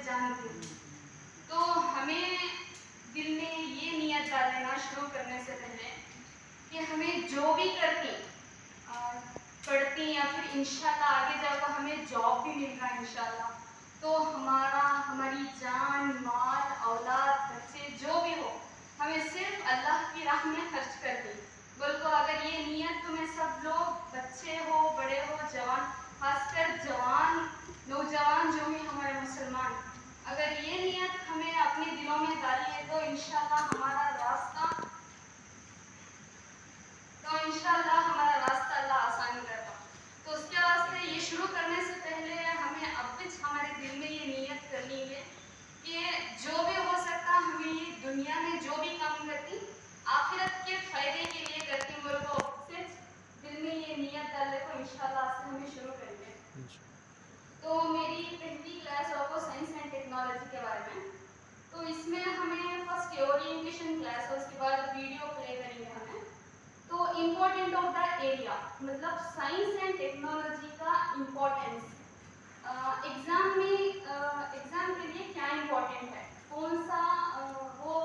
जानती हूँ। तो हमें दिल में ये नियत डाल लेना शुरू करने से पहले कि हमें जो भी करती पढ़ती या फिर इंशाल्लाह आगे जाकर हमें जॉब भी मिल रहा है इंशाल्लाह, तो हमारी जान माल औलाद बच्चे जो भी हो हमें सिर्फ अल्लाह की राह में खर्च कर दी। बोलो अगर ये नियत तुम्हें सब लोग बच्चे हो बड़े हो जवान, खासकर जवान नौजवान जो भी हमारे मुसलमान, अगर ये नियत हमें अपने दिलों में डाली है तो इंशाल्लाह हमारा रास्ता अल्लाह आसान करता। तो उसके वास्ते ये शुरू करने से पहले हमें अब भी हमारे दिल में ये नियत करनी है कि जो भी हो सकता हमें ये दुनिया में जो भी काम करती आखिरत के फायदे के लिए करती। बोलो को सिर्फ दिल में ये नियत डालने को इंशाल्लाह से हमें शुरू करेंगे। तो मेरी पहली क्लास आपको साइंस एंड टेक्नोलॉजी के बारे में, तो इसमें हमें फर्स्ट ओरिएंटेशन क्लास है, उसके बाद वीडियो प्ले करेंगे हमें। तो इम्पोर्टेंट ऑफ द एरिया मतलब साइंस एंड टेक्नोलॉजी का इम्पोर्टेंस एग्जाम के लिए क्या इम्पोर्टेंट है, कौन सा वो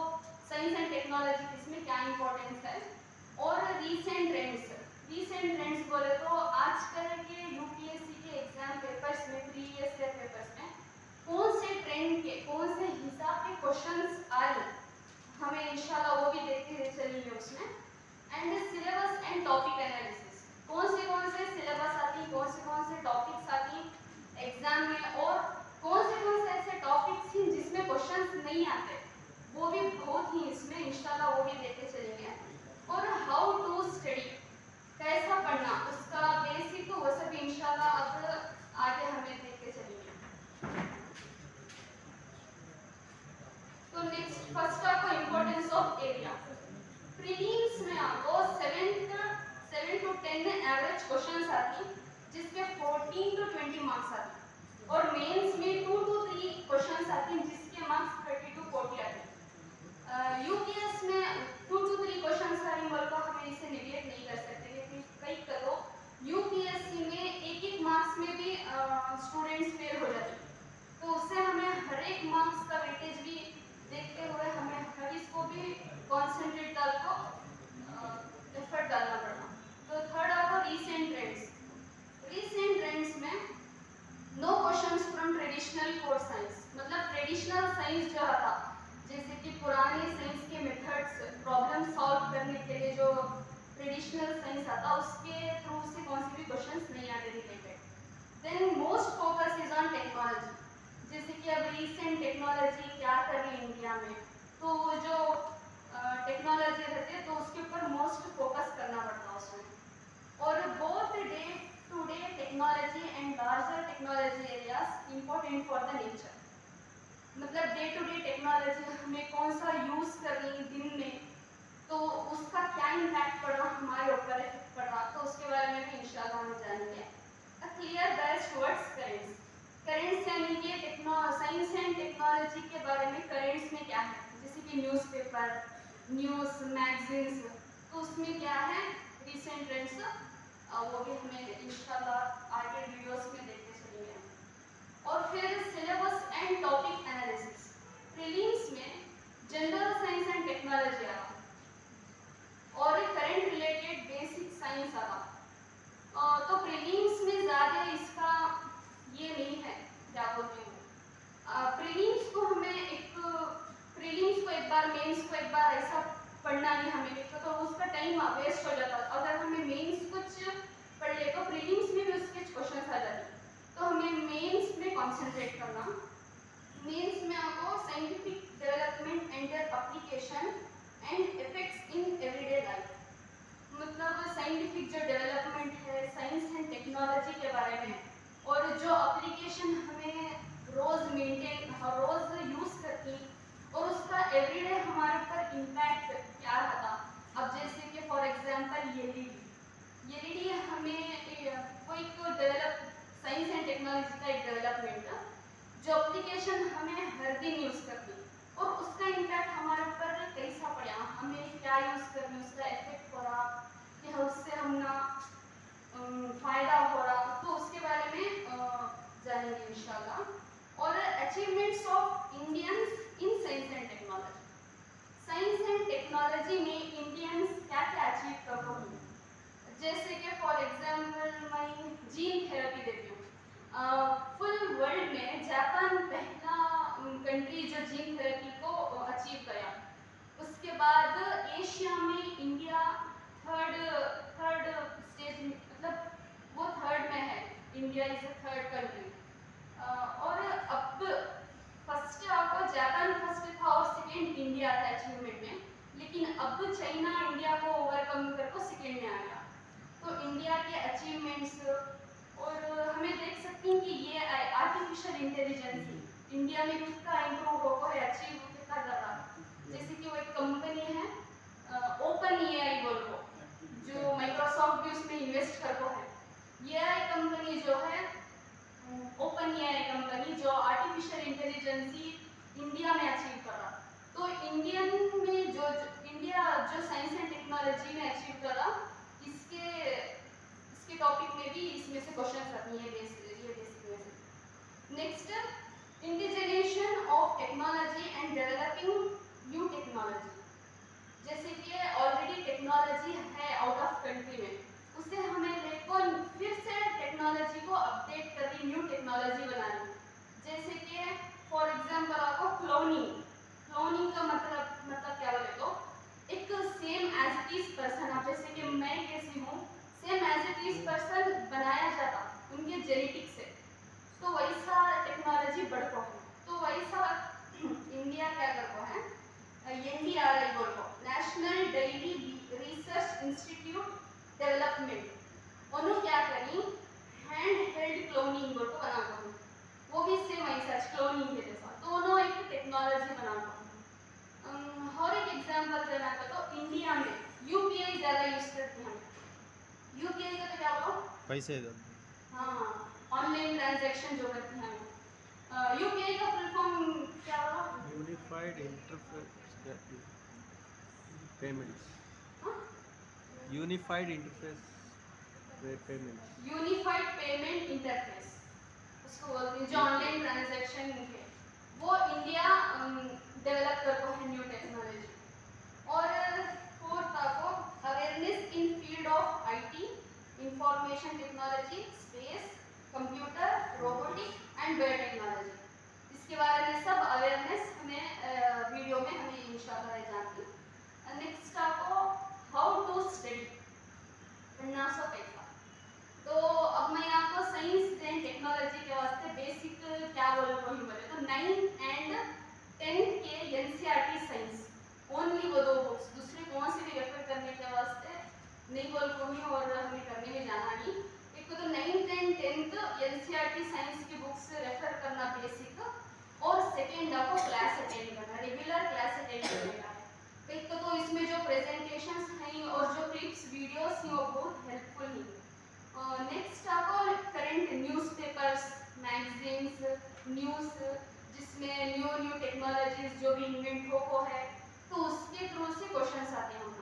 साइंस एंड टेक्नोलॉजी इसमें क्या इम्पोर्टेंस है, और रीसेंट ट्रेंड्स बोले तो आजकल के यूपीएससी के एग्जाम पेपर्स में प्रीवियस ईयर पेपर्स में कौन से ट्रेंड के कौन से हिसाब के क्वेश्चंस आ रहे हमें इंशाल्लाह वो भी देखते हुए चलेंगे उसमें। And syllabus and topic analysis, कौन से सिलेबस आती, कौन से टॉपिक्स आती एग्जाम में, और कौन से ऐसे टॉपिक्स हैं जिसमें क्वेश्चंस नहीं आते, वो भी बहुत ही इसमें इंशाल्लाह वो भी देखते चलेंगे। और हाउ टू स्टडी, कैसा पढ़ना, उसका बेसिक वो सब इंशाल्लाह अब आगे हमें देखते चलेंगे। तो नेक्स्ट फर्स्ट आपको इंपॉर्टेंस ऑफ एरिया। प्रीलिम्स में आपको 7 to 10 में एवरेज क्वेश्चंस आती जिसके 14 to 20 मार्क्स आते, और मेंस में 2 to 3 क्वेश्चंस आती जिसके मार्क्स 30 to 40 आते। यूपीएस में 2 to 3 क्वेश्चंस आ रही बोलकर हमें इसे निगलेक्ट नहीं कर सकते, क्योंकि कई करो यूपीएससी में एक मार्क्स में भी स्टूडेंट्स फेल हो जाते, तो उससे हमें हर एक मार्क्स का वेटेज भी देखते हुए हमें हर इसको भी कॉन्सेंट्रेट डालकर एफर्ट डालना पड़ता। तो थर्ड आपको रीसेंट ट्रेंड्स में no questions from traditional core science, मतलब ट्रेडिशनल साइंस जो था जैसे कि पुराने साइंस के मेथड्स प्रॉब्लम सॉल्व करने के लिए जो ट्रेडिशनल साइंस आता उसके थ्रू से कौन से भी क्वेश्चंस नहीं आते related. Then most focus is on technology, जैसे कि अब रीसेंट टेक्नोलॉजी क्या कर रही है इंडिया में, तो जो टेक्नोलॉजी रहती है तो उसके ऊपर मोस्ट फोकस करना पड़ता है उसमें। और both day to day technology and larger technology areas important for the nature, मतलब डे टू डे टेक्नोलॉजी हमें कौन सा यूज कर रही है दिन में, तो उसका क्या इम्पैक्ट पड़ रहा हमारे ऊपर पड़ रहा, तो उसके बारे में भी इंशाल्लाह हम जानेंगे। A clear batch towards currents यानी कि साइंस एंड टेक्नोलॉजी के बारे में करेंट्स में क्या है, जैसे कि न्यूज़पेपर न्यूज़ मैगजीन्स, तो उसमें क्या है रीसेंट ट्रेंड्स, वो भी हमें इंशाल्लाह आगे वीडियोस में देखते चलेंगे। और फिर syllabus and topic analysis, prelims में जनरल साइंस एंड टेक्नोलॉजी आता और करंट रिलेटेड बेसिक साइंस आता, तो प्रीलिम्स में ज़्यादा इसका ये नहीं है, क्या बोलते हैं प्रीलिम्स को एक बार मेंस को एक बार ऐसा पढ़ना नहीं हमें, तो उसका टाइम वेस्ट हो जाता। अगर हमें मेंस कुछ पढ़ ले तो प्रीलिम्स में भी उसके क्वेश्चंस आ जाते, तो हमें मेंस में कंसंट्रेट करना। मेंस में आपको scientific development and their application and effects in everyday life, मतलब साइंटिफिक जो डेवलपमेंट है साइंस एंड टेक्नोलॉजी के बारे में, और जो एप्लीकेशन हमें रोज यूज करती और उसका एवरीडे हमारे ऊपर इम्पैक्ट क्या रहता। अब जैसे कि फॉर एग्जांपल एलईडी हमें कोई डेवलप साइंस एंड टेक्नोलॉजी का एक डेवलपमेंट जो एप्लीकेशन हमें हर दिन यूज करती और उसका इम्पैक्ट हमारे ऊपर कैसा पड़ा, हमें क्या यूज करनी, उसका इफेक्ट हो रहा कि उससे हम ना फायदा हो रहा, तो उसके बारे में जानेंगे इंशाल्लाह। और achievements of Indians in science and technology. Science and technology में इंडियंस क्या क्या अचीव कर रहे हैं, जैसे कि फॉर एग्जांपल मैं जीन थेरेपी देती हूँ। फुल वर्ल्ड में जापान पहला कंट्री जो जीन थेरेपी को अचीव किया। उसके बाद एशिया में इंडिया थर्ड थर्ड स्टेज, मतलब वो थर्ड में है, India is a third country. और अब फर्स्ट आपको जापान फर्स्ट था और सेकंड इंडिया था अचीवमेंट में, लेकिन अब चाइना इंडिया को ओवरकम करके सेकंड में आ गया। तो इंडिया के अचीवमेंट्स, और हमें देख सकते हैं कि ये आर्टिफिशियल इंटेलिजेंस इंडिया में कितना इम्प्रूव होगा है, अचीव कितना कर रहा है। जैसे कि वो एक कंपनी है ओपन एआई बोल को, जो माइक्रोसॉफ्ट भी उसमें इन्वेस्ट कर को है। ये कंपनी जो है ओपन एआई कंपनी जो आर्टिफिशियल इंटेलिजेंस इंडिया में अचीव कर रहा। तो इंडियन में जो इंडिया जो साइंस एंड टेक्नोलॉजी में अचीव कर रहा, इसके टॉपिक में भी इसमें से क्वेश्चन आती हैं ये बेसिक में से। Next, indigenisation of technology and developing new technology. जैसे कि ऑलरेडी टेक्नोलॉजी है आउट ऑफ कंट्री में, उसे हमें लेकर फिर से टेक्नोलॉजी को अपडेट करके न्यू टेक्नोलॉजी बनानी। जैसे कि फॉर एग्जांपल आपको क्लोनिंग का मतलब क्या बोले तो एक same as it is person, आप जैसे कि मैं कैसी हूँ same as it is person बनाया जाता उनके जेनेटिक से, तो वैसा टेक्नोलॉजी बढ़ को है। तो वैसा इंडिया क्या कर को है, NDRI बोल को, national dairy research institute development, उन्होंने क्या करी हैंड हेल्ड क्लोनिंग बोल को बना को, वो भी सेम ऐसा क्लोनिंग के जैसा, तो उन्होंने एक टेक्नोलॉजी बना को। और एक एग्जांपल देना का तो इंडिया में यूपीआई ज़्यादा यूज करते हैं। यूपीआई का तो क्या बोलो, पैसे हाँ ऑनलाइन ट्रांजैक्शन जो करते हैं हम। यूपीआई का फुल फॉर्म क्या बोलो, यूनिफाइड इंटरफेस पेमेंट्स, हाँ? Unified interface payments, unified payment interface उसको बोलते हैं, जो ऑनलाइन ट्रांजैक्शन है वो इंडिया डेवलप करता है न्यू टेक्नोलॉजी। और फोर्थ आपको awareness in field of IT, information technology, space, computer, robotic and biotechnology. इसके बारे में सब अवेयरनेस हमें वीडियो में हमें इंशाल्लाह जानती। नेक्स्ट आपको हाउ टू स्टडी, पढ़ना सो कैसा। तो अब मैं आपको साइंस एंड टेक्नोलॉजी के वास्ते बेसिक क्या बोलूँ वही बोले तो 9th एंड 10th के एनसीईआरटी साइंस ओनली वो दो बुक्स, दूसरे कौन से भी रेफर करने के वास्ते नहीं बोल पाऊंगी और हमें करने में जाना नहीं। एक तो 9th and 10th NCERT science की बुक्स रेफर करना बेसिक, और सेकेंड आपको क्लास अटेंड करना, रेगुलर क्लास अटेंड करने का है। एक तो इसमें जो प्रेजेंटेशंस हैं और जो क्लिप्स वीडियोस हैं वो बहुत हेल्पफुल हैं। नेक्स्ट आपको करंट न्यूज़पेपर्स, मैगजीन्स, न्यूज़ जिसमें न्यू टेक्नोलॉजीज जो भी इन्वेंट हो है, तो उसके थ्रू से क्वेश्चंस आते हैं।